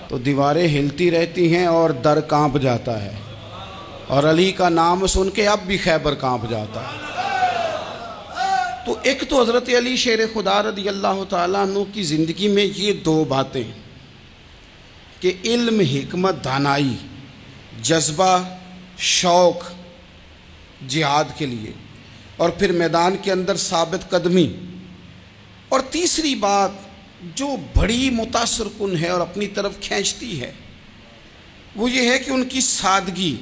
تو دیواریں ہلتی رہتی ہیں اور در کانپ جاتا ہے، اور علی کا نام سن کے اب بھی خیبر کانپ جاتا ہے۔ تو ایک تو حضرت علی شیر خدا رضی اللہ تعالیٰ عنہ کی زندگی میں یہ دو باتیں کہ علم، حکمت، دانائی، جذبہ، شوق جہاد کے لیے، اور پھر میدان کے اندر ثابت قدمی، اور تیسری بات جو بڑی متاثر کن ہے اور اپنی طرف کھینچتی ہے وہ یہ ہے کہ ان کی سادگی،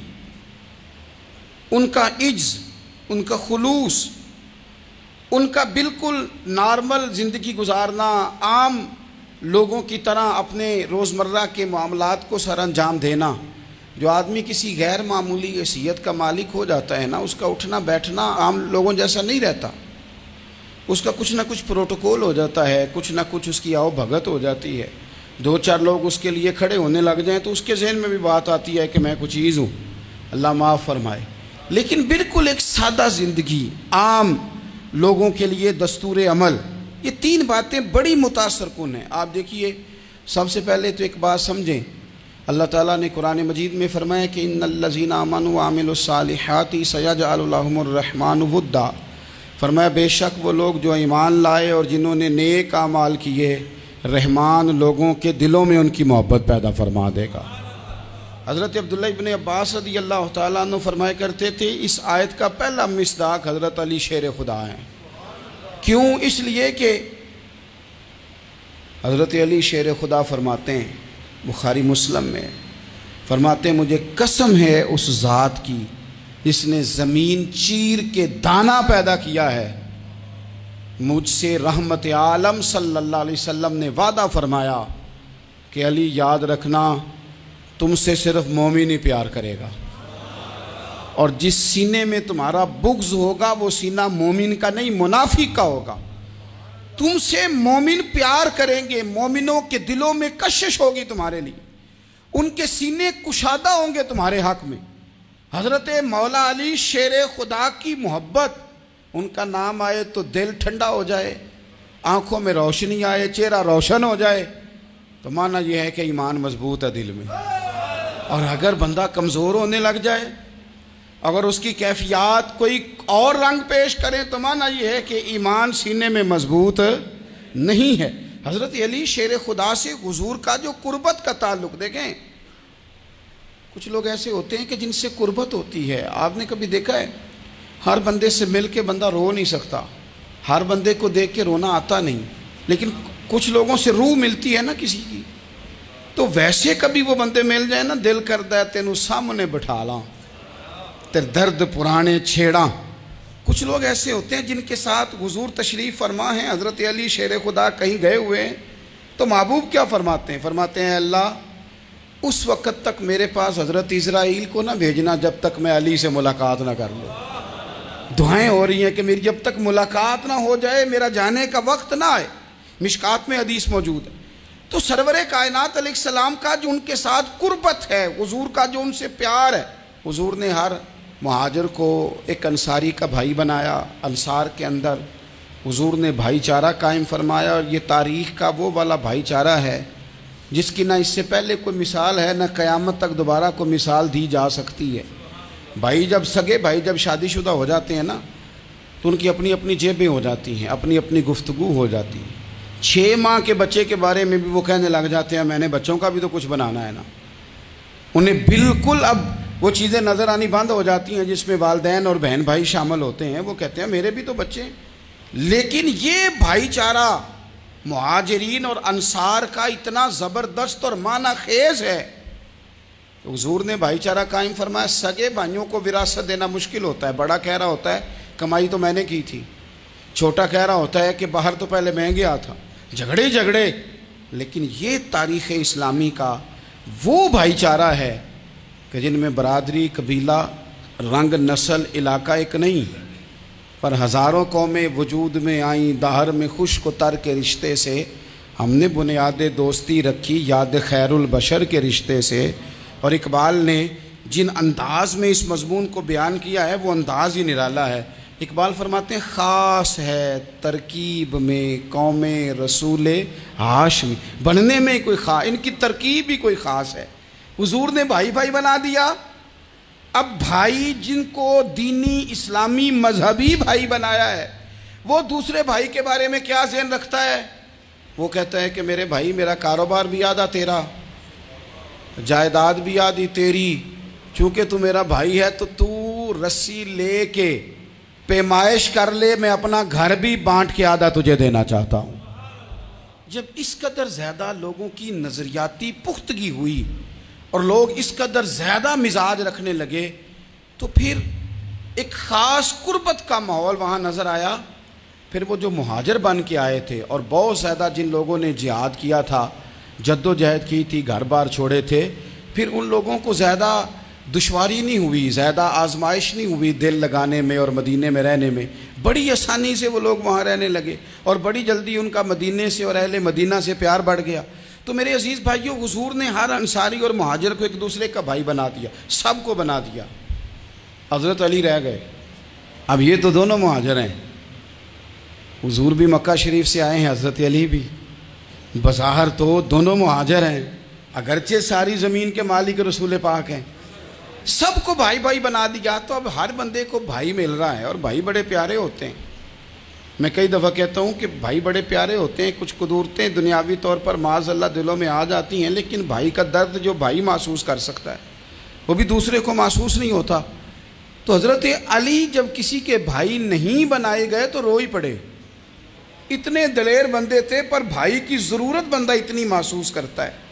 ان کا عجز، ان کا خلوص، ان کا بالکل نارمل زندگی گزارنا، عام لوگوں کی طرح اپنے روزمرہ کے معاملات کو سر انجام دینا۔ جو آدمی کسی غیر معمولی حیثیت کا مالک ہو جاتا ہے نا، اس کا اٹھنا بیٹھنا عام لوگوں جیسا نہیں رہتا، اس کا کچھ نہ کچھ پروٹوکول ہو جاتا ہے، کچھ نہ کچھ اس کی آؤ بھگت ہو جاتی ہے۔ دو چار لوگ اس کے لیے کھڑے ہونے لگ جائیں تو اس کے ذہن میں بھی بات آتی ہے کہ میں کچھ چیز ہوں، اللہ معاف فرمائے۔ لیکن بالکل ایک سادہ زندگی، عام لوگوں کے لیے دستور عمل، یہ تین باتیں بڑی متاثر کن ہیں۔ آپ دیکھیے، سب سے پہلے تو ایک بات سمجھیں، اللہ تعالیٰ نے قرآن مجید میں فرمایا کہ ان الذین آمنوا وعملوا الصالحات سیجعل لهم الرحمن ودا، فرمایا بے شک وہ لوگ جو ایمان لائے اور جنہوں نے نیک اعمال کیے، رحمان لوگوں کے دلوں میں ان کی محبت پیدا فرما دے گا۔ حضرت عبداللہ ابن عباس رضی اللہ تعالیٰ عنہ فرمایا کرتے تھے اس آیت کا پہلا مصداق حضرت علی شیر خدا ہیں۔ کیوں؟ اس لیے کہ حضرت علی شیر خدا فرماتے ہیں، بخاری مسلم میں فرماتے ہیں، مجھے قسم ہے اس ذات کی جس نے زمین چیر کے دانہ پیدا کیا ہے، مجھ سے رحمت عالم صلی اللہ علیہ وسلم نے وعدہ فرمایا کہ علی یاد رکھنا تم سے صرف مومن ہی پیار کرے گا، اور جس سینے میں تمہارا بغض ہوگا وہ سینہ مومن کا نہیں منافق کا ہوگا۔ تم سے مومن پیار کریں گے، مومنوں کے دلوں میں کشش ہوگی تمہارے لیے، ان کے سینے کشادہ ہوں گے تمہارے حق میں۔ حضرت مولا علی شیر خدا کی محبت، ان کا نام آئے تو دل ٹھنڈا ہو جائے، آنکھوں میں روشنی آئے، چہرہ روشن ہو جائے، تو معنی یہ ہے کہ ایمان مضبوط ہے دل میں۔ اور اگر بندہ کمزور ہونے لگ جائے، اگر اس کی کیفیات کوئی اور رنگ پیش کرے، تو معنی یہ ہے کہ ایمان سینے میں مضبوط نہیں ہے۔ حضرت علی شیر خدا سے حضور کا جو قربت کا تعلق، دیکھیں کچھ لوگ ایسے ہوتے ہیں کہ جن سے قربت ہوتی ہے، آپ نے کبھی دیکھا ہے ہر بندے سے مل کے بندہ رو نہیں سکتا، ہر بندے کو دیکھ کے رونا آتا نہیں، لیکن کچھ لوگوں سے روح ملتی ہے نا کسی کی، تو ویسے کبھی وہ بندے مل جائیں نا، دل کرتا ہے تینوں سامنے بٹھا لاں تیر درد پرانے چھیڑاں۔ کچھ لوگ ایسے ہوتے ہیں جن کے ساتھ حضور تشریف فرما ہیں، حضرت علی شیر خدا کہیں گئے ہوئے ہیں، تو محبوب کیا فرماتے ہیں؟ فرماتے ہیں اللہ اس وقت تک میرے پاس حضرت اسرائیل کو نہ بھیجنا جب تک میں علی سے ملاقات نہ کر لوں۔ دعائیں ہو رہی ہیں کہ میری جب تک ملاقات نہ ہو جائے، میرا جانے کا وقت نہ آئے۔ مشکات میں حدیث موجود ہے۔ تو سرور کائنات علیہ السلام کا جو ان کے ساتھ قربت ہے، حضور کا جو ان سے پیار ہے، حضور نے ہر مہاجر کو ایک انصاری کا بھائی بنایا، انصار کے اندر حضور نے بھائی چارہ قائم فرمایا، اور یہ تاریخ کا وہ والا بھائی چارہ ہے جس کی نہ اس سے پہلے کوئی مثال ہے، نہ قیامت تک دوبارہ کوئی مثال دی جا سکتی ہے۔ بھائی جب سگے بھائی جب شادی شدہ ہو جاتے ہیں نا، تو ان کی اپنی اپنی جیبیں ہو جاتی ہیں، اپنی اپنی گفتگو ہو جاتی ہے۔ 6 ماہ کے بچے کے بارے میں بھی وہ کہنے لگ جاتے ہیں میں نے بچوں کا بھی تو کچھ بنانا ہے نا۔ انہیں بالکل اب وہ چیزیں نظر آنی بند ہو جاتی ہیں جس میں والدین اور بہن بھائی شامل ہوتے ہیں، وہ کہتے ہیں میرے بھی تو بچے ہیں۔ لیکن یہ بھائی چارہ مہاجرین اور انصار کا اتنا زبردست اور معنی خیز ہے، حضور نے بھائی چارہ قائم فرمایا۔ سگے بھائیوں کو وراثت دینا مشکل ہوتا ہے، بڑا کہہ رہا ہوتا ہے کمائی تو میں نے کی تھی، چھوٹا کہہ رہا ہوتا ہے کہ باہر تو پہلے میں گیا تھا، جھگڑے، لیکن یہ تاریخ اسلامی کا وہ بھائی چارہ ہے کہ جن میں برادری، قبیلہ، رنگ، نسل، علاقہ ایک نہیں، پر ہزاروں قومیں وجود میں آئیں، دہر میں خشک و تر کے رشتے سے ہم نے بنیاد دوستی رکھی، یاد خیر البشر کے رشتے سے۔ اور اقبال نے جن انداز میں اس مضمون کو بیان کیا ہے وہ انداز ہی نرالا ہے۔ اقبال فرماتے ہیں خاص ہے ترکیب میں قوم رسول ہاشمی، بننے میں کوئی خاص، ان کی ترکیب بھی کوئی خاص ہے۔ حضور نے بھائی بھائی بنا دیا، اب بھائی جن کو دینی اسلامی مذہبی بھائی بنایا ہے وہ دوسرے بھائی کے بارے میں کیا ذہن رکھتا ہے؟ وہ کہتا ہے کہ میرے بھائی میرا کاروبار بھی آدھا تیرا، جائیداد بھی آدھی تیری، چونکہ تو میرا بھائی ہے تو تو رسی لے کے پیمائش کر لے، میں اپنا گھر بھی بانٹ کے آدھا تجھے دینا چاہتا ہوں۔ جب اس قدر زیادہ لوگوں کی نظریاتی پختگی ہوئی اور لوگ اس قدر زیادہ مزاج رکھنے لگے تو پھر ایک خاص قربت کا ماحول وہاں نظر آیا۔ پھر وہ جو مہاجر بن کے آئے تھے اور بہت زیادہ جن لوگوں نے جہاد کیا تھا، جد و جہد کی تھی، گھر بار چھوڑے تھے، پھر ان لوگوں کو زیادہ دشواری نہیں ہوئی، زیادہ آزمائش نہیں ہوئی دل لگانے میں اور مدینے میں رہنے میں، بڑی آسانی سے وہ لوگ وہاں رہنے لگے اور بڑی جلدی ان کا مدینے سے اور اہل مدینہ سے پیار بڑھ گیا۔ تو میرے عزیز بھائیوں، حضور نے ہر انصاری اور مہاجر کو ایک دوسرے کا بھائی بنا دیا، سب کو بنا دیا۔ حضرت علی رہ گئے، اب یہ تو دونوں مہاجر ہیں، حضور بھی مکہ شریف سے آئے ہیں، حضرت علی بھی، بظاہر تو دونوں مہاجر ہیں، اگرچہ ساری زمین کے مالک رسول پاک ہیں، سب کو بھائی بھائی بنا دیا۔ تو اب ہر بندے کو بھائی مل رہا ہے اور بھائی بڑے پیارے ہوتے ہیں۔ میں کئی دفعہ کہتا ہوں کہ بھائی بڑے پیارے ہوتے ہیں، کچھ قدورتیں دنیاوی طور پر معاذ اللہ دلوں میں آ جاتی ہیں، لیکن بھائی کا درد جو بھائی محسوس کر سکتا ہے وہ بھی دوسرے کو محسوس نہیں ہوتا۔ تو حضرت علی جب کسی کے بھائی نہیں بنائے گئے تو رو ہی پڑے، اتنے دلیر بندے تھے، پر بھائی کی ضرورت بندہ اتنی محسوس کرتا ہے،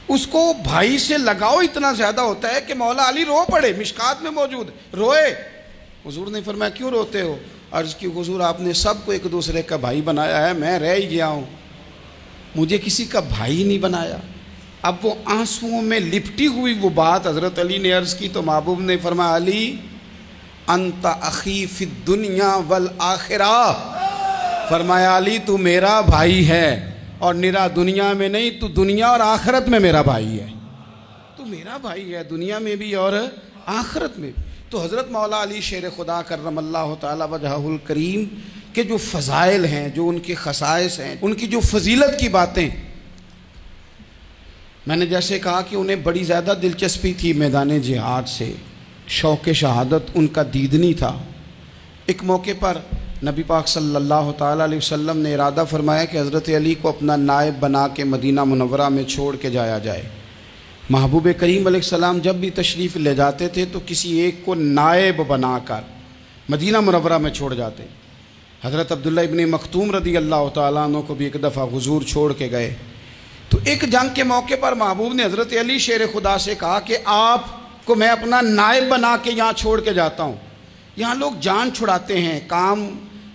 اس کو بھائی سے لگاؤ اتنا زیادہ ہوتا ہے کہ مولا علی رو پڑے، مشکات میں موجود روئے۔ حضور نے فرمایا کیوں روتے ہو؟ عرض کی حضور آپ نے سب کو ایک دوسرے کا بھائی بنایا ہے، میں رہ ہی گیا ہوں، مجھے کسی کا بھائی نہیں بنایا۔ اب وہ آنسوؤں میں لپٹی ہوئی وہ بات حضرت علی نے عرض کی تو محبوب نے فرمایا علی انت اخی فی الدنیا والآخرہ، فرمایا علی تو میرا بھائی ہے اور نرا دنیا میں نہیں، تو دنیا اور آخرت میں میرا بھائی ہے، تو میرا بھائی ہے دنیا میں بھی اور آخرت میں بھی۔ تو حضرت مولا علی شیر خدا کرم اللہ تعالی وجہہ الکریم کے جو فضائل ہیں، جو ان کے خصائص ہیں، ان کی جو فضیلت کی باتیں، میں نے جیسے کہا کہ انہیں بڑی زیادہ دلچسپی تھی میدان جہاد سے، شوق شہادت ان کا دیدنی تھا۔ ایک موقع پر نبی پاک صلی اللہ تعالیٰ علیہ وسلم نے ارادہ فرمایا کہ حضرت علی کو اپنا نائب بنا کے مدینہ منورہ میں چھوڑ کے جایا جائے۔ محبوب کریم علیہ السلام جب بھی تشریف لے جاتے تھے تو کسی ایک کو نائب بنا کر مدینہ منورہ میں چھوڑ جاتے۔ حضرت عبداللہ ابن مختوم رضی اللہ تعالیٰ عنہ کو بھی ایک دفعہ حضور چھوڑ کے گئے، تو ایک جنگ کے موقع پر محبوب نے حضرت علی شیر خدا سے کہا کہ آپ کو میں اپنا نائب بنا کے یہاں چھوڑ کے جاتا ہوں۔ یہاں لوگ جان چھڑاتے ہیں، کام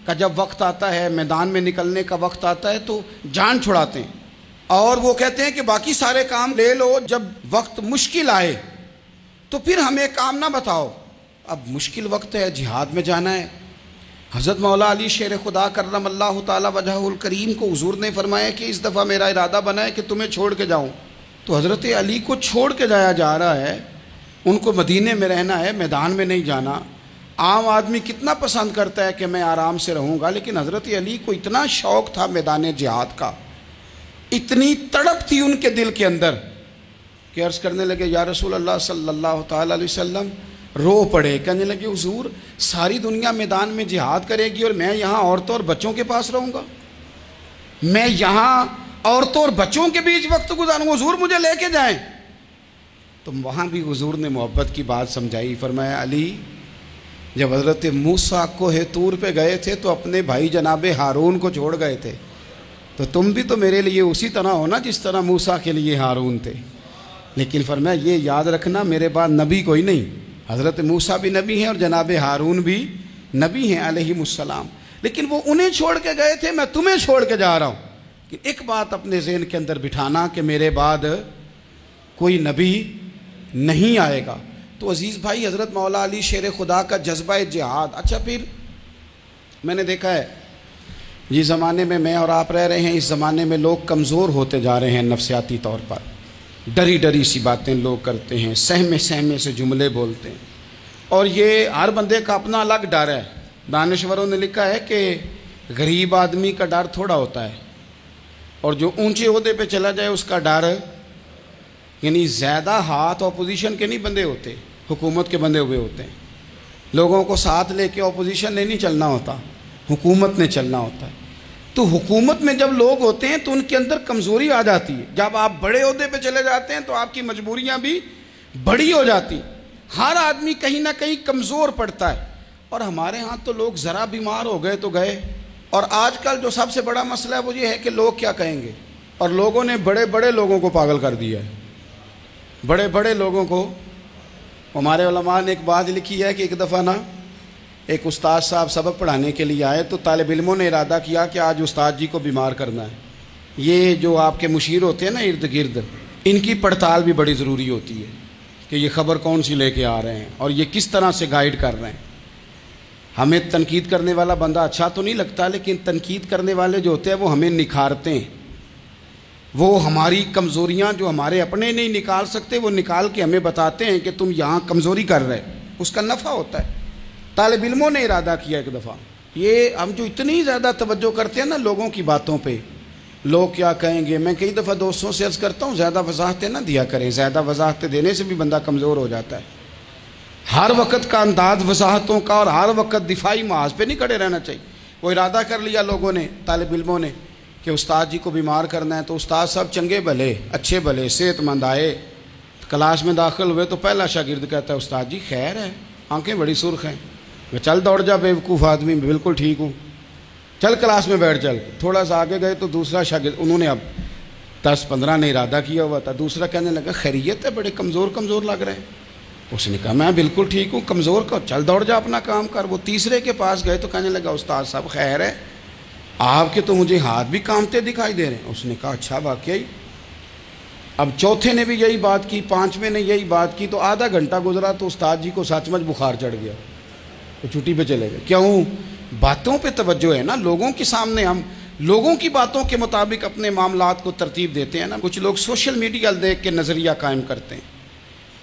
کا جب وقت آتا ہے، میدان میں نکلنے کا وقت آتا ہے تو جان چھڑاتے ہیں، اور وہ کہتے ہیں کہ باقی سارے کام لے لو، جب وقت مشکل آئے تو پھر ہمیں کام نہ بتاؤ۔ اب مشکل وقت ہے، جہاد میں جانا ہے۔ حضرت مولا علی شیر خدا کرم اللہ تعالی وجہہ الکریم کو حضور نے فرمایا کہ اس دفعہ میرا ارادہ بنا ہے کہ تمہیں چھوڑ کے جاؤں۔ تو حضرت علی کو چھوڑ کے جایا جا رہا ہے، ان کو مدینے میں رہنا ہے، میدان میں نہیں جانا۔ عام آدمی کتنا پسند کرتا ہے کہ میں آرام سے رہوں گا، لیکن حضرت علی کو اتنا شوق تھا میدان جہاد کا، اتنی تڑپ تھی ان کے دل کے اندر کہ عرض کرنے لگے یا رسول اللہ صلی اللہ تعالیٰ علیہ وسلم، رو پڑے، کہنے لگے حضور ساری دنیا میدان میں جہاد کرے گی اور میں یہاں عورتوں اور بچوں کے پاس رہوں گا، میں یہاں عورتوں اور بچوں کے بیچ وقت گزاروں، حضور مجھے لے کے جائیں۔ تو وہاں بھی حضور نے محبت کی بات سمجھائی، فرمایا علی جب حضرت موسیٰ کوہ طور پہ گئے تھے تو اپنے بھائی جناب ہارون کو چھوڑ گئے تھے، تو تم بھی تو میرے لیے اسی طرح ہو نا جس طرح موسیٰ کے لیے ہارون تھے۔ لیکن فرمایا یہ یاد رکھنا میرے بعد نبی کوئی نہیں، حضرت موسیٰ بھی نبی ہیں اور جناب ہارون بھی نبی ہیں علیہم السلام، لیکن وہ انہیں چھوڑ کے گئے تھے، میں تمہیں چھوڑ کے جا رہا ہوں۔ کہ ایک بات اپنے ذہن کے اندر بٹھانا کہ میرے بعد کوئی نبی نہیں آئے گا۔ تو عزیز بھائی، حضرت مولا علی شیر خدا کا جذبہ جہاد۔ اچھا پھر میں نے دیکھا ہے جس زمانے میں میں اور آپ رہ رہے ہیں، اس زمانے میں لوگ کمزور ہوتے جا رہے ہیں نفسیاتی طور پر، ڈری ڈری سی باتیں لوگ کرتے ہیں، سہمے سہمے سے جملے بولتے ہیں، اور یہ ہر بندے کا اپنا الگ ڈر ہے۔ دانشوروں نے لکھا ہے کہ غریب آدمی کا ڈر تھوڑا ہوتا ہے اور جو اونچے عہدے پہ چلا جائے اس کا ڈر، یعنی زیادہ ہاتھ اپوزیشن کے نہیں بندے ہوتے، حکومت کے بندے ہوئے ہوتے ہیں۔ لوگوں کو ساتھ لے کے اپوزیشن نے نہیں چلنا ہوتا، حکومت نے چلنا ہوتا ہے۔ تو حکومت میں جب لوگ ہوتے ہیں تو ان کے اندر کمزوری آ جاتی ہے، جب آپ بڑے عہدے پہ چلے جاتے ہیں تو آپ کی مجبوریاں بھی بڑی ہو جاتی، ہر آدمی کہیں نہ کہیں کمزور پڑتا ہے۔ اور ہمارے ہاں تو لوگ ذرا بیمار ہو گئے تو گئے، اور آج کل جو سب سے بڑا مسئلہ ہے وہ یہ ہے کہ لوگ کیا کہیں گے، اور لوگوں نے بڑے بڑے لوگوں کو پاگل کر دیا ہے، بڑے بڑے لوگوں کو۔ ہمارے علماء نے ایک بات لکھی ہے کہ ایک دفعہ نا ایک استاد صاحب سبق پڑھانے کے لیے آئے تو طالب علموں نے ارادہ کیا کہ آج استاد جی کو بیمار کرنا ہے۔ یہ جو آپ کے مشیر ہوتے ہیں نا ارد گرد، ان کی پڑتال بھی بڑی ضروری ہوتی ہے کہ یہ خبر کون سی لے کے آ رہے ہیں اور یہ کس طرح سے گائیڈ کر رہے ہیں۔ ہمیں تنقید کرنے والا بندہ اچھا تو نہیں لگتا، لیکن تنقید کرنے والے جو ہوتے ہیں وہ ہمیں نکھارتے ہیں، وہ ہماری کمزوریاں جو ہمارے اپنے نہیں نکال سکتے وہ نکال کے ہمیں بتاتے ہیں کہ تم یہاں کمزوری کر رہے، اس کا نفع ہوتا ہے۔ طالب علموں نے ارادہ کیا ایک دفعہ، یہ ہم جو اتنی زیادہ توجہ کرتے ہیں نا لوگوں کی باتوں پہ، لوگ کیا کہیں گے، میں کئی دفعہ دوستوں سے عرض کرتا ہوں زیادہ وضاحتیں نہ دیا کریں، زیادہ وضاحتیں دینے سے بھی بندہ کمزور ہو جاتا ہے۔ ہر وقت کا انداز وضاحتوں کا اور ہر وقت دفاعی محاذ پہ نہیں کھڑے رہنا چاہیے۔ وہ ارادہ کر لیا لوگوں نے، طالب علموں نے، کہ استاد جی کو بیمار کرنا ہے، تو استاد صاحب چنگے بھلے اچھے بھلے صحت مند آئے، کلاس میں داخل ہوئے تو پہلا شاگرد کہتا ہے استاد جی خیر ہے، آنکھیں بڑی سرخ ہیں۔ میں چل دوڑ جا بیوقوف آدمی، میں بالکل ٹھیک ہوں، چل کلاس میں بیٹھ چل۔ تھوڑا سا آگے گئے تو دوسرا شاگرد، انہوں نے اب 10-15 نے ارادہ کیا ہوا تھا، دوسرا کہنے لگا خیریت ہے، بڑے کمزور کمزور لگ رہے ہیں۔ اس نے کہا میں بالکل ٹھیک ہوں، کمزور کا چل دوڑ جا اپنا کام کر۔ وہ تیسرے کے پاس گئے تو کہنے لگا استاد صاحب خیر ہے، آپ کے تو مجھے ہاتھ بھی کامتے دکھائی دے رہے ہیں۔ اس نے کہا اچھا واقعی۔ اب چوتھے نے بھی یہی بات کی، پانچویں نے یہی بات کی، تو آدھا گھنٹہ گزرا تو استاد جی کو سچ مچ بخار چڑھ گیا، تو چھٹی پہ چلے گئے۔ کیوں؟ باتوں پہ توجہ ہے نا، لوگوں کے سامنے ہم لوگوں کی باتوں کے مطابق اپنے معاملات کو ترتیب دیتے ہیں نا۔ کچھ لوگ سوشل میڈیا دیکھ کے نظریہ قائم کرتے ہیں،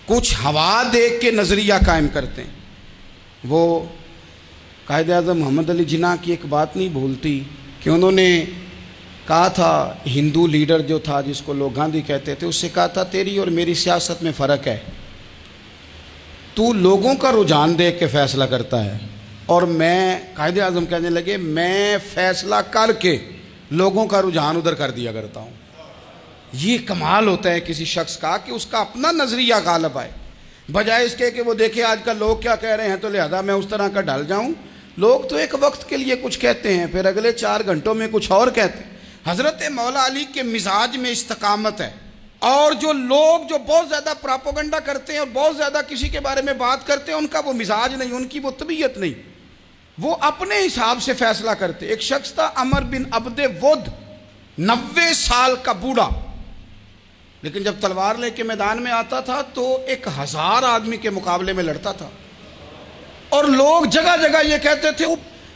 کچھ ہوا دیکھ کے نظریہ قائم کرتے ہیں۔ وہ قائد اعظم محمد علی جناح کی ایک بات نہیں بھولتی کہ انہوں نے کہا تھا، ہندو لیڈر جو تھا جس کو لوگ گاندھی کہتے تھے، اس سے کہا تھا تیری اور میری سیاست میں فرق ہے، تو لوگوں کا رجحان دیکھ کے فیصلہ کرتا ہے، اور میں، قائد اعظم کہنے لگے، میں فیصلہ کر کے لوگوں کا رجحان ادھر کر دیا کرتا ہوں۔ یہ کمال ہوتا ہے کسی شخص کا کہ اس کا اپنا نظریہ غالب آئے، بجائے اس کے کہ وہ دیکھے آج کل لوگ کیا کہہ رہے ہیں تو لہذا میں اس طرح کا ڈھل جاؤں۔ لوگ تو ایک وقت کے لیے کچھ کہتے ہیں، پھر اگلے 4 گھنٹوں میں کچھ اور کہتے ہیں۔ حضرت مولا علی کے مزاج میں استقامت ہے، اور جو لوگ جو بہت زیادہ پراپوگنڈا کرتے ہیں اور بہت زیادہ کسی کے بارے میں بات کرتے ہیں، ان کا وہ مزاج نہیں، ان کی وہ طبیعت نہیں، وہ اپنے حساب سے فیصلہ کرتے۔ ایک شخص تھا عمر بن عبد ود، 90 سال کا بوڑھا، لیکن جب تلوار لے کے میدان میں آتا تھا تو 1000 آدمی کے مقابلے میں لڑتا تھا، اور لوگ جگہ جگہ یہ کہتے تھے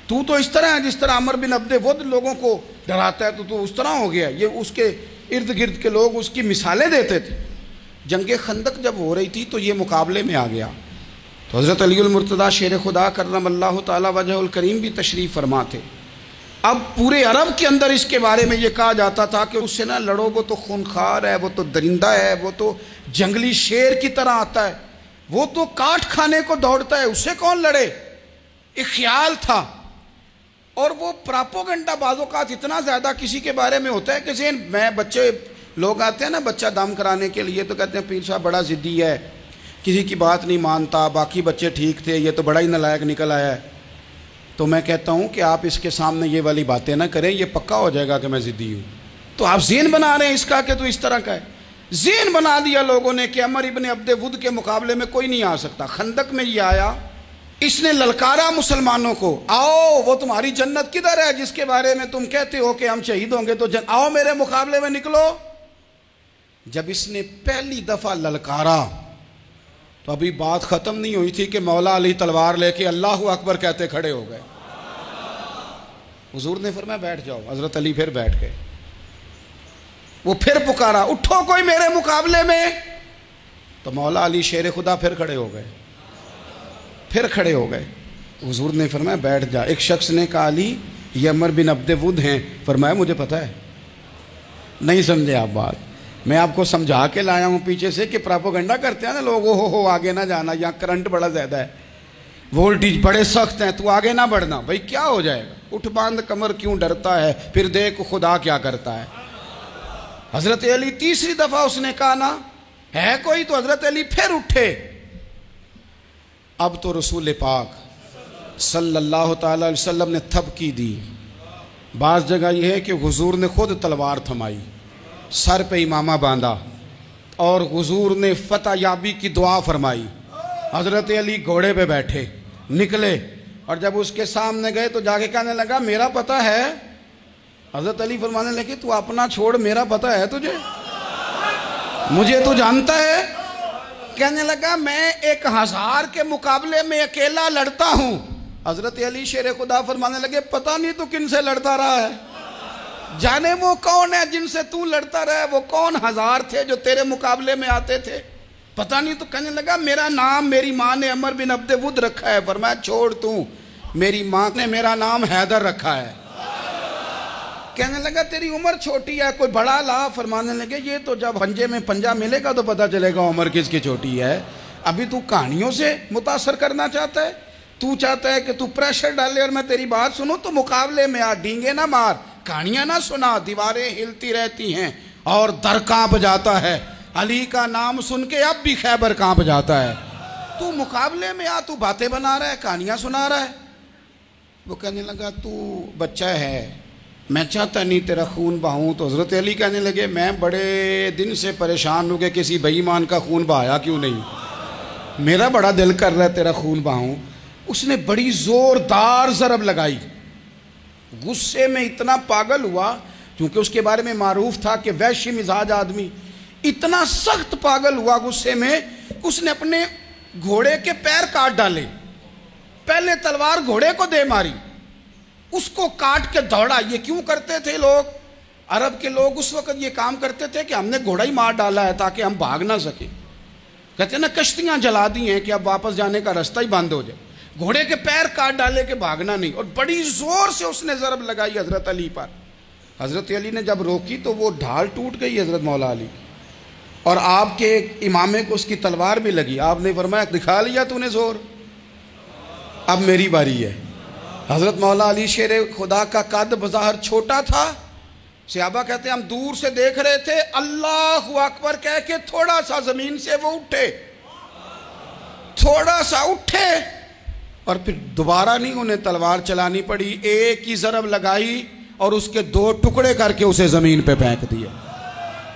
تو تو اس طرح ہے جس طرح عمر بن عبد ود لوگوں کو ڈراتا ہے، تو اس طرح ہو گیا۔ یہ اس کے ارد گرد کے لوگ اس کی مثالیں دیتے تھے۔ جنگ خندق جب ہو رہی تھی تو یہ مقابلے میں آ گیا، تو حضرت علی المرتضیٰ شیر خدا کرم اللہ تعالی وجہ الکریم بھی تشریف فرما تھے۔ اب پورے عرب کے اندر اس کے بارے میں یہ کہا جاتا تھا کہ اس سے نہ لڑو، وہ تو خونخوار ہے، وہ تو درندہ ہے، وہ تو جنگلی شیر کی طرح آتا ہے، وہ تو کاٹ کھانے کو دوڑتا ہے، اس سے کون لڑے۔ ایک خیال تھا، اور وہ پراپوگنڈا بعض اوقات اتنا زیادہ کسی کے بارے میں ہوتا ہے کہ ذہن میں، بچے لوگ آتے ہیں نا بچہ دم کرانے کے لیے تو کہتے ہیں پیر صاحب بڑا ضدی ہے، کسی کی بات نہیں مانتا، باقی بچے ٹھیک تھے، یہ تو بڑا ہی نالائق نکل آیا ہے۔ تو میں کہتا ہوں کہ آپ اس کے سامنے یہ والی باتیں نہ کریں، یہ پکا ہو جائے گا کہ میں ضدی ہوں۔ تو آپ ذہن بنا رہے ہیں اس کا کہ تو اس طرح کا ہے، ذہن بنا دیا لوگوں نے کہ عمر ابن عبد ود کے مقابلے میں کوئی نہیں آ سکتا۔ خندق میں یہ آیا، اس نے للکارا مسلمانوں کو، آؤ وہ تمہاری جنت کدھر ہے جس کے بارے میں تم کہتے ہو کہ ہم شہید ہوں گے، تو آؤ میرے مقابلے میں نکلو۔ جب اس نے پہلی دفعہ للکارا تو ابھی بات ختم نہیں ہوئی تھی کہ مولا علی تلوار لے کے اللہ اکبر کہتے کھڑے ہو گئے۔ حضور نے فرمایا بیٹھ جاؤ، حضرت علی پھر بیٹھ گئے۔ وہ پھر پکارا اٹھو کوئی میرے مقابلے میں، تو مولا علی شیر خدا پھر کھڑے ہو گئے، پھر کھڑے ہو گئے۔ حضور نے فرمایا بیٹھ جا۔ ایک شخص نے کہا علی یہ عمر بن عبد ود ہیں، فرمایا مجھے پتہ ہے۔ نہیں سمجھے آپ بات، میں آپ کو سمجھا کے لایا ہوں پیچھے سے کہ پراپوگنڈا کرتے ہیں نا لوگ، ہو آگے نہ جانا، یہاں کرنٹ بڑا زیادہ ہے، وولٹیج بڑے سخت ہیں، تو آگے نہ بڑھنا۔ بھائی کیا ہو جائے گا، اٹھ باندھ کمر کیوں ڈرتا ہے، پھر دیکھ خدا کیا کرتا ہے۔ حضرت علی تیسری دفعہ اس نے کہا نا ہے کوئی، تو حضرت علی پھر اٹھے۔ اب تو رسول پاک صلی اللہ تعالی علیہ وسلم نے تھپکی دی۔ بعض جگہ یہ ہے کہ حضور نے خود تلوار تھمائی، سر پہ امامہ باندھا، اور حضور نے فتح یابی کی دعا فرمائی۔ حضرت علی گھوڑے پہ بیٹھے نکلے، اور جب اس کے سامنے گئے تو جا کے کہنے لگا میرا پتہ ہے۔ حضرت علی فرمانے لگے تو اپنا چھوڑ، میرا پتہ ہے تجھے، مجھے تو جانتا ہے۔ کہنے لگا میں 1000 کے مقابلے میں اکیلا لڑتا ہوں۔ حضرت علی شیر خدا فرمانے لگے پتہ نہیں تو کن سے لڑتا رہا ہے، جانے وہ کون ہے جن سے تو لڑتا رہا ہے، وہ کون 1000 تھے جو تیرے مقابلے میں آتے تھے، پتہ نہیں۔ تو کہنے لگا میرا نام میری ماں نے عمر بن عبد ود رکھا ہے۔ فرمایا چھوڑ تو، میری ماں نے میرا نام حیدر رکھا ہے۔ کہنے لگا تیری عمر چھوٹی ہے، کوئی بڑا لا۔ فرمانے لگے یہ تو جب پنجے میں پنجہ ملے گا تو پتہ چلے گا عمر کس کی چھوٹی ہے، ابھی تو کہانیوں سے متاثر کرنا چاہتا ہے، تو چاہتا ہے کہ تو پریشر ڈالے اور میں تیری بات سنوں، تو مقابلے میں آ، ڈینگے نہ مار، کہانیاں نہ سنا، دیواریں ہلتی رہتی ہیں اور در کانپ جاتا ہے۔ علی کا نام سن کے اب بھی خیبر کانپ جاتا ہے، تو مقابلے میں آ، تو باتیں بنا رہا ہے، کہانیاں سنا رہا ہے۔ وہ کہنے لگا تو بچہ ہے، میں چاہتا نہیں تیرا خون بہاؤں۔ تو حضرت علی کہنے لگے میں بڑے دن سے پریشان ہوں کہ کسی بے ایمان کا خون بہایا کیوں نہیں، میرا بڑا دل کر رہا ہے تیرا خون بہاؤں۔ اس نے بڑی زوردار ضرب لگائی، غصے میں اتنا پاگل ہوا، کیونکہ اس کے بارے میں معروف تھا کہ وحشی مزاج آدمی، اتنا سخت پاگل ہوا غصے میں، اس نے اپنے گھوڑے کے پیر کاٹ ڈالے، پہلے تلوار گھوڑے کو دے ماری، اس کو کاٹ کے دوڑا۔ یہ کیوں کرتے تھے لوگ، عرب کے لوگ اس وقت یہ کام کرتے تھے کہ ہم نے گھوڑا ہی مار ڈالا ہے تاکہ ہم بھاگ نہ سکیں۔ کہتے ہیں نا کشتیاں جلا دی ہیں کہ اب واپس جانے کا راستہ ہی بند ہو جائے، گھوڑے کے پیر کاٹ ڈالے کہ بھاگنا نہیں۔ اور بڑی زور سے اس نے ضرب لگائی حضرت علی پر۔ حضرت علی نے جب روکی تو وہ ڈھال ٹوٹ گئی حضرت مولا علی، اور آپ کے امامے کو اس کی تلوار بھی لگی۔ آپ نے فرمایا دکھا لیا تو نے زور، اب میری باری ہے۔ حضرت مولا علی شیر خدا کا قد بظاہر چھوٹا تھا، صحابہ کہتے ہیں ہم دور سے دیکھ رہے تھے، اللہ اکبر کہہ کے تھوڑا سا زمین سے وہ اٹھے، تھوڑا سا اٹھے، اور پھر دوبارہ نہیں انہیں تلوار چلانی پڑی، ایک ہی ضرب لگائی اور اس کے 2 ٹکڑے کر کے اسے زمین پہ پھینک دیا۔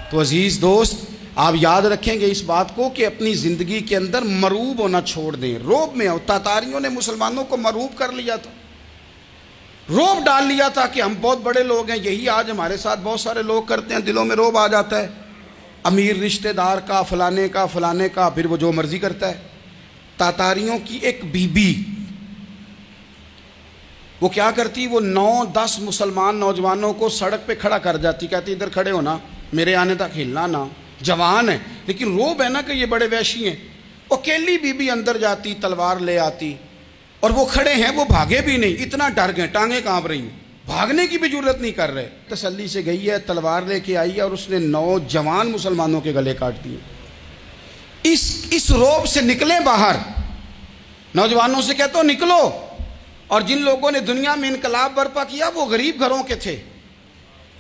تو عزیز دوست آپ یاد رکھیں گے اس بات کو کہ اپنی زندگی کے اندر مروب ہونا چھوڑ دیں، روب میں ہو۔ تاتاریوں نے مسلمانوں کو مروب کر لیا تھا، روب ڈال لیا تھا کہ ہم بہت بڑے لوگ ہیں۔ یہی آج ہمارے ساتھ بہت سارے لوگ کرتے ہیں، دلوں میں روب آ جاتا ہے، امیر رشتہ دار کا، فلانے کا فلانے کا، پھر وہ جو مرضی کرتا ہے۔ تاتاریوں کی ایک بی بی، وہ کیا کرتی، وہ 9-10 مسلمان نوجوانوں کو سڑک پہ کھڑا کر جاتی، کہتی ادھر کھڑے ہونا، میرے آنے تک ہلنا نہ، جوان ہے لیکن روب ہے نا کہ یہ بڑے وحشی ہیں۔ اکیلی بی بی اندر جاتی، تلوار لے آتی، اور وہ کھڑے ہیں، وہ بھاگے بھی نہیں، اتنا ڈر گئے، ٹانگیں کانپ رہی ہیں، بھاگنے کی بھی جرت نہیں کر رہے۔ تسلی سے گئی ہے، تلوار لے کے آئی ہے، اور اس نے 9 جوان مسلمانوں کے گلے کاٹ دیے۔ اس روب سے نکلیں باہر، نوجوانوں سے کہتا ہوں نکلو۔ اور جن لوگوں نے دنیا میں انقلاب برپا کیا وہ غریب گھروں کے تھے،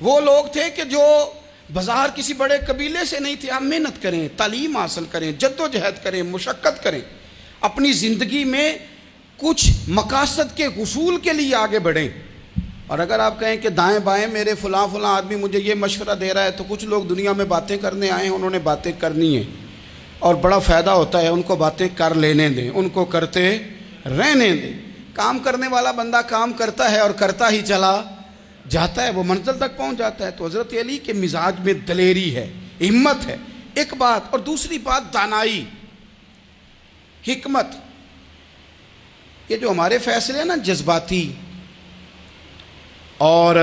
وہ لوگ تھے کہ جو بظاہر کسی بڑے قبیلے سے نہیں تھے۔ آپ محنت کریں، تعلیم حاصل کریں، جد و جہد کریں، مشقت کریں، اپنی زندگی میں کچھ مقاصد کے حصول کے لیے آگے بڑھیں۔ اور اگر آپ کہیں کہ دائیں بائیں میرے فلاں آدمی مجھے یہ مشورہ دے رہا ہے، تو کچھ لوگ دنیا میں باتیں کرنے آئے ہیں، انہوں نے باتیں کرنی ہیں اور بڑا فائدہ ہوتا ہے، ان کو باتیں کر لینے دیں، ان کو کرتے رہنے دیں۔ کام کرنے والا بندہ کام کرتا ہے اور کرتا ہی چلا جاتا ہے، وہ منزل تک پہنچ جاتا ہے۔ تو حضرت علی کے مزاج میں دلیری ہے، ہمت ہے، ایک بات، اور دوسری بات دانائی، حکمت۔ یہ جو ہمارے فیصلے ہیں نا جذباتی، اور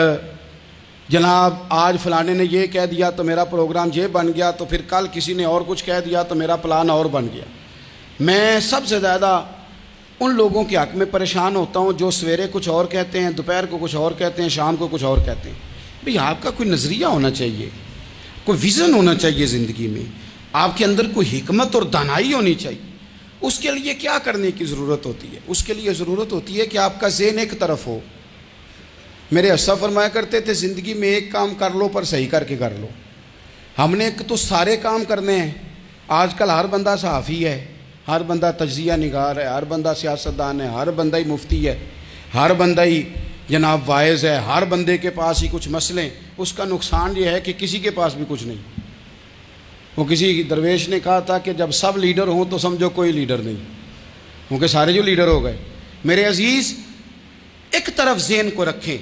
جناب آج فلانے نے یہ کہہ دیا تو میرا پروگرام یہ بن گیا، تو پھر کل کسی نے اور کچھ کہہ دیا تو میرا پلان اور بن گیا۔ میں سب سے زیادہ ان لوگوں کے حق میں پریشان ہوتا ہوں جو سویرے کچھ اور کہتے ہیں، دوپہر کو کچھ اور کہتے ہیں، شام کو کچھ اور کہتے ہیں۔ بھئی آپ کا کوئی نظریہ ہونا چاہیے، کوئی ویژن ہونا چاہیے زندگی میں، آپ کے اندر کوئی حکمت اور دانائی ہونی چاہیے۔ اس کے لیے کیا کرنے کی ضرورت ہوتی ہے؟ اس کے لیے ضرورت ہوتی ہے کہ آپ کا ذہن ایک طرف ہو۔ میرے اسا فرمایا کرتے تھے زندگی میں ایک کام کر لو پر صحیح کر کے کر لو۔ ہم نے تو سارے کام کرنے ہیں۔ آج کل ہر بندہ صحافی ہے، ہر بندہ تجزیہ نگار ہے، ہر بندہ سیاستدان ہے، ہر بندہ ہی مفتی ہے، ہر بندہ ہی جناب واعظ ہے، ہر بندے کے پاس ہی کچھ مسئلے۔ اس کا نقصان یہ ہے کہ کسی کے پاس بھی کچھ نہیں۔ وہ کسی درویش نے کہا تھا کہ جب سب لیڈر ہوں تو سمجھو کوئی لیڈر نہیں، کیونکہ سارے جو لیڈر ہو گئے۔ میرے عزیز، ایک طرف ذہن کو رکھیں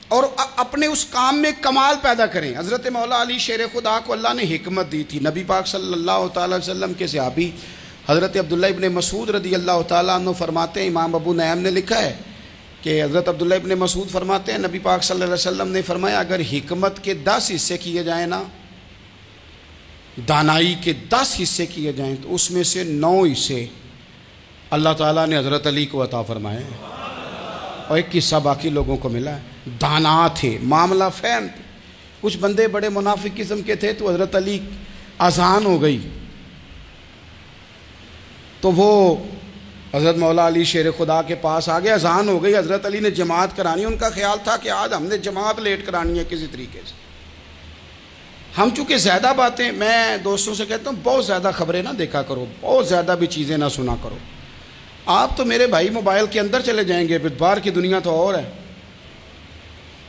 اور اپنے اس کام میں کمال پیدا کریں۔ حضرت مولا علی شیر خدا کو اللہ نے حکمت دی تھی۔ نبی پاک صلی اللہ تعالی وسلم کے صحابی حضرت عبداللہ ابن مسعود رضی اللہ تعالیٰ عنہ فرماتے ہیں، امام ابو نعیم نے لکھا ہے کہ حضرت عبداللہ ابن مسعود فرماتے ہیں نبی پاک صلی اللہ علیہ وسلم نے فرمایا اگر حکمت کے 10 حصے کیے جائیں نا، دانائی کے 10 حصے کیے جائیں تو اس میں سے 9 حصے اللہ تعالیٰ نے حضرت علی کو عطا فرمائے اور ایک حصہ باقی لوگوں کو ملا ہے۔ دانا تھے، معاملہ فہم تھے۔ کچھ بندے بڑے منافق قسم کے تھے تو حضرت علی اذان ہو گئی تو وہ حضرت مولا علی شیر خدا کے پاس آ گئے، اذان ہو گئی، حضرت علی نے جماعت کرانی۔ ان کا خیال تھا کہ آج ہم نے جماعت لیٹ کرانی ہے کسی طریقے سے۔ ہم چونکہ زیادہ باتیں، میں دوستوں سے کہتا ہوں بہت زیادہ خبریں نہ دیکھا کرو، بہت زیادہ بھی چیزیں نہ سنا کرو۔ آپ تو میرے بھائی موبائل کے اندر چلے جائیں گے، پھر باہر کی دنیا تو اور ہے،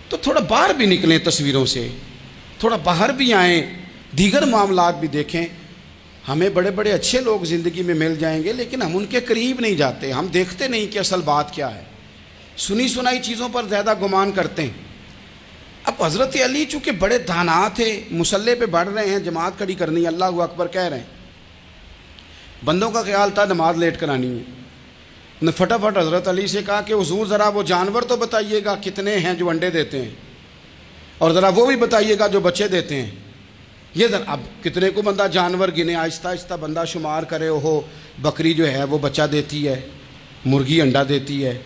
تو تھوڑا باہر بھی نکلیں تصویروں سے، تھوڑا باہر بھی آئیں، دیگر معاملات بھی دیکھیں۔ ہمیں بڑے بڑے اچھے لوگ زندگی میں مل جائیں گے لیکن ہم ان کے قریب نہیں جاتے، ہم دیکھتے نہیں کہ اصل بات کیا ہے، سنی سنائی چیزوں پر زیادہ گمان کرتے ہیں۔ اب حضرت علی چونکہ بڑے دانا تھے، مصلے پہ بڑھ رہے ہیں، جماعت کھڑی کرنی، اللہ اکبر کہہ رہے ہیں، بندوں کا خیال تھا نماز لیٹ کرانی ہے۔ نے فٹافٹ حضرت علی سے کہا کہ حضور ذرا وہ جانور تو بتائیے گا کتنے ہیں جو انڈے دیتے ہیں، اور ذرا وہ بھی بتائیے گا جو بچے دیتے ہیں۔ یہ ذرا اب کتنے کو بندہ جانور گنے، آہستہ آہستہ بندہ شمار کرے، ہو بکری جو ہے وہ بچہ دیتی ہے، مرغی انڈا دیتی ہے،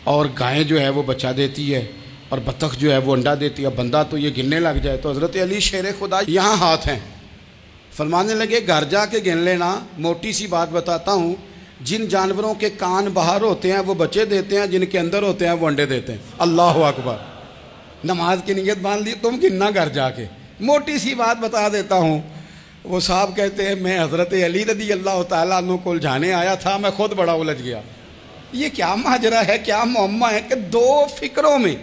اور گائے جو ہے وہ بچہ دیتی ہے، اور بطخ جو ہے وہ انڈا دیتی ہے۔ بندہ تو یہ گننے لگ جائے تو حضرت علی شیر خدا یہاں ہاتھ ہیں، فرمانے لگے گھر جا کے گن لینا، موٹی سی بات بتاتا ہوں، جن جانوروں کے کان باہر ہوتے ہیں وہ بچے دیتے ہیں، جن کے اندر ہوتے ہیں وہ انڈے دیتے ہیں۔ اللہ اکبر، نماز کی نیت باندھ لی، تم گننا گھر جا کے۔ موٹی سی بات بتا دیتا ہوں، وہ صاحب کہتے ہیں میں حضرت علی رضی اللہ تعالیٰ عنہ کو الجھانے آیا تھا، میں خود بڑا الجھ گیا۔ یہ کیا ماجرا ہے، کیا معمہ ہے کہ 2 فکروں میں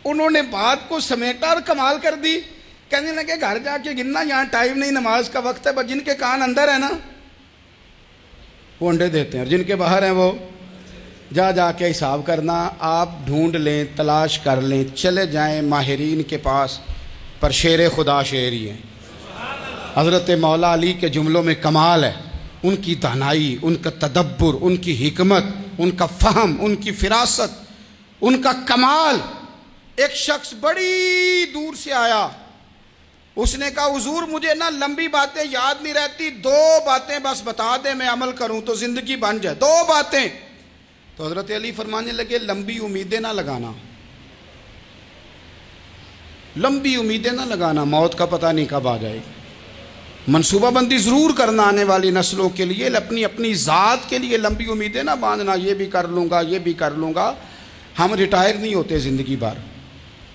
انہوں نے بات کو سمیٹا اور کمال کر دی۔ کہنے لگے گھر جا کے گننا، یہاں ٹائم نہیں، نماز کا وقت ہے، بس جن کے کان اندر ہے نا وہ انڈے دیتے ہیں، اور جن کے باہر ہیں وہ جا جا کے حساب کرنا۔ آپ ڈھونڈ لیں، تلاش کر لیں، چلے جائیں ماہرین کے پاس، پر شیر خدا شیر ہی ہیں۔ حضرت مولا علی کے جملوں میں کمال ہے، ان کی دانائی، ان کا تدبر، ان کی حکمت، ان کا فہم، ان کی فراست، ان کا کمال۔ ایک شخص بڑی دور سے آیا، اس نے کہا حضور مجھے نا لمبی باتیں یاد نہیں رہتی، 2 باتیں بس بتا دیں میں عمل کروں تو زندگی بن جائے، 2 باتیں۔ تو حضرت علی فرمانے لگے لمبی امیدیں نہ لگانا، لمبی امیدیں نہ لگانا، موت کا پتہ نہیں کب آ جائے گی۔ منصوبہ بندی ضرور کرنا آنے والی نسلوں کے لیے، اپنی ذات کے لیے لمبی امیدیں نہ باندھنا، یہ بھی کر لوں گا، یہ بھی کر لوں گا۔ ہم ریٹائر نہیں ہوتے زندگی بھر،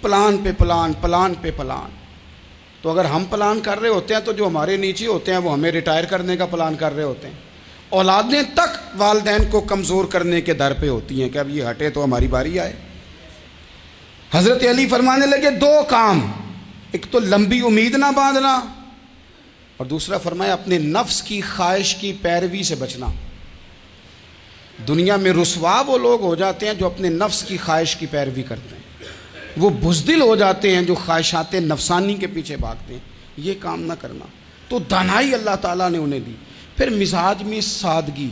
پلان پہ پلان، پلان پہ پلان۔ تو اگر ہم پلان کر رہے ہوتے ہیں تو جو ہمارے نیچے ہوتے ہیں وہ ہمیں ریٹائر کرنے کا پلان کر رہے ہوتے ہیں۔ اولادیں تک والدین کو کمزور کرنے کے در پہ ہوتی ہیں کہ اب یہ ہٹے تو ہماری باری آئے۔ حضرت علی فرمانے لگے 2 کام، ایک تو لمبی امید نہ باندھنا، اور دوسرا فرمایا اپنے نفس کی خواہش کی پیروی سے بچنا۔ دنیا میں رسوا وہ لوگ ہو جاتے ہیں جو اپنے نفس کی خواہش کی پیروی کرتے ہیں، وہ بزدل ہو جاتے ہیں جو خواہشات نفسانی کے پیچھے بھاگتے ہیں۔ یہ کام نہ کرنا۔ تو دانائی اللہ تعالیٰ نے انہیں دی۔ پھر مزاج میں سادگی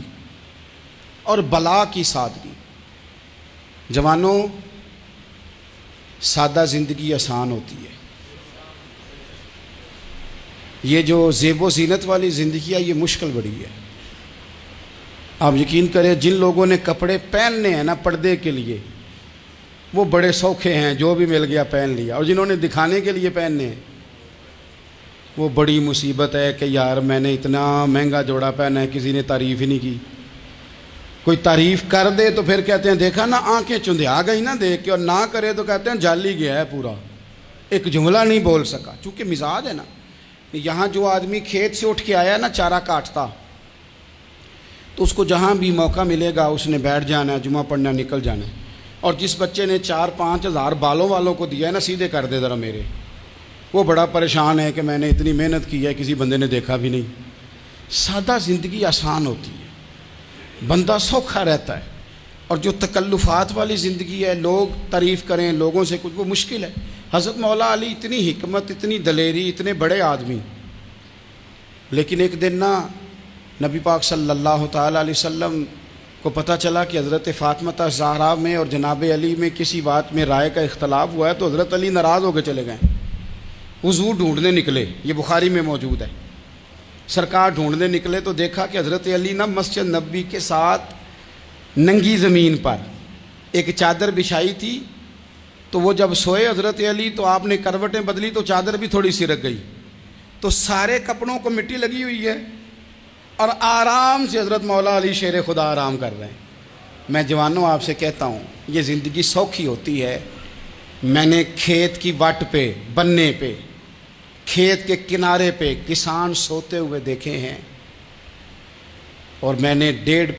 اور بلا کی سادگی۔ جوانوں، سادہ زندگی آسان ہوتی ہے۔ یہ جو زیب و زینت والی زندگی ہے یہ مشکل بڑی ہے۔ آپ یقین کریں جن لوگوں نے کپڑے پہننے ہیں نا پردے کے لیے، وہ بڑے سوکھے ہیں، جو بھی مل گیا پہن لیا، اور جنہوں نے دکھانے کے لیے پہننے ہیں وہ بڑی مصیبت ہے کہ یار میں نے اتنا مہنگا جوڑا پہنا ہے، کسی نے تعریف ہی نہیں کی۔ کوئی تعریف کر دے تو پھر کہتے ہیں دیکھا نا آنکھیں چندھیا گئی نا دیکھ کے، اور نہ کرے تو کہتے ہیں جل ہی گیا ہے پورا، ایک جملہ نہیں بول سکا۔ چونکہ مزاج ہے نا، یہاں جو آدمی کھیت سے اٹھ کے آیا نا چارہ کاٹتا، تو اس کو جہاں بھی موقع ملے گا اس نے بیٹھ جانا ہے، جمعہ پڑھنا، نکل جانا ہے۔ اور جس بچے نے 4-5 ہزار بالوں والوں کو دیا ہے نا، سیدھے کر دے ذرا میرے، وہ بڑا پریشان ہے کہ میں نے اتنی محنت کی ہے کسی بندے نے دیکھا بھی نہیں۔ سادہ زندگی آسان ہوتی ہے، بندہ سوکھا رہتا ہے، اور جو تکلفات والی زندگی ہے، لوگ تعریف کریں، لوگوں سے کچھ، وہ مشکل ہے۔ حضرت مولا علی اتنی حکمت، اتنی دلیری، اتنے بڑے آدمی، لیکن ایک دن نا نبی پاک صلی اللہ تعالیٰ علیہ وسلم کو پتہ چلا کہ حضرت فاطمہ زہرا میں اور جناب علی میں کسی بات میں رائے کا اختلاف ہوا ہے، تو حضرت علی ناراض ہو کے چلے گئے، حضور ڈھونڈنے نکلے، یہ بخاری میں موجود ہے۔ سرکار ڈھونڈنے نکلے تو دیکھا کہ حضرت علی نا مسجد نبوی کے ساتھ ننگی زمین پر ایک چادر بچھائی تھی، تو وہ جب سوئے حضرت علی تو آپ نے کروٹیں بدلی تو چادر بھی تھوڑی سی رک گئی، تو سارے کپڑوں کو مٹی لگی ہوئی ہے، اور آرام سے حضرت مولا علی شیر خدا آرام کر رہے ہیں۔ میں جوانوں آپ سے کہتا ہوں یہ زندگی سوکھی ہوتی ہے۔ میں نے کھیت کی وٹ پہ، بننے پہ، کھیت کے کنارے پہ کسان سوتے ہوئے دیکھے ہیں، اور میں نے 1.5